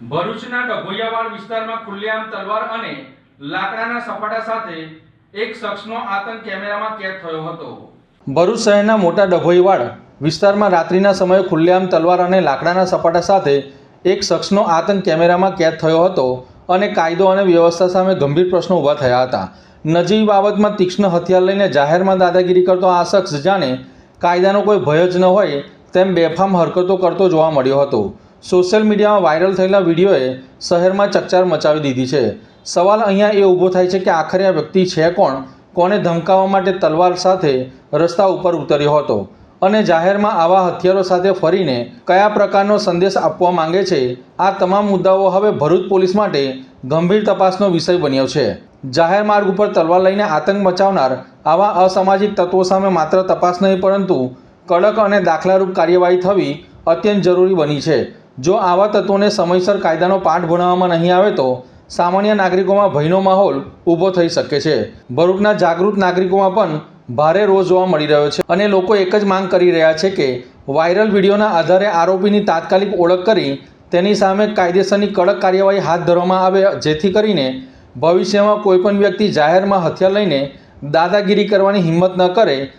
ભરૂચના ડભોઈયાવાડ વિસ્તારમાં ખુલ્લેઆમ તલવાર અને લાકડાના સપાટા સાથે એક શખ્સનો આતંક કેમેરામાં કેદ થયો હતો। ભરૂચ શહેરના મોટા ડભોઈવાડ વિસ્તારમાં રાત્રિના સમયે ખુલ્લેઆમ તલવાર અને લાકડાના સપાટા સાથે એક શખ્સનો આતંક કેમેરામાં કેદ થયો હતો અને કાયદો અને વ્યવસ્થા સામે ગંભીર પ્રશ્નો ઊભા થયા હતા। નજીવી બાબતમાં તીક્ષ્ણ હથિયાર લઈને જાહેરમાં દાદાગીરી કરતો આ શખ્સ જાણે કાયદાનો કોઈ ભય જ ન હોય તેમ બેફામ હરકતો કરતો જોવા મળ્યો હતો। સોશિયલ મીડિયામાં વાયરલ થયેલા વિડીયોએ શહેરમાં ચકચાર મચાવી દીધી છે। સવાલ અહીંયા એ ઊભો થાય છે કે આખરે આ વ્યક્તિ છે કોણ, કોને ધમકાવવા માટે તલવાર સાથે રસ્તા ઉપર ઉતર્યો હતો અને જાહેરમાં આવા હથિયારો સાથે ફરીને કયા પ્રકારનો સંદેશ આપવા માંગે છે। આ તમામ મુદ્દાઓ હવે ભરૂચ પોલીસ માટે ગંભીર તપાસનો વિષય બન્યો છે। જાહેર માર્ગ ઉપર તલવાર લઈને આતંક મચાવનાર આવા અસામાજિક તત્વો સામે માત્ર તપાસ નહીં પરંતુ કડક અને દાખલારૂપ કાર્યવાહી થવી અત્યંત જરૂરી બની છે। જો આવા તત્વોને સમયસર કાયદાનો પાઠ ભણાવવામાં નહીં આવે તો સામાન્ય નાગરિકોમાં ભયનો માહોલ ઊભો થઈ શકે છે। ભરૂચના જાગૃત નાગરિકોમાં પણ ભારે રોષ જોવા મળી રહ્યો છે અને લોકો એક જ માંગ કરી રહ્યા છે કે વાયરલ વિડીયોના આધારે આરોપીની તાત્કાલિક ઓળખ કરી તેની સામે કાયદેસરની કડક કાર્યવાહી હાથ ધરવામાં આવે, જેથી કરીને ભવિષ્યમાં કોઈપણ વ્યક્તિ જાહેરમાં હથિયાર લઈને દાદાગીરી કરવાની હિંમત ન કરે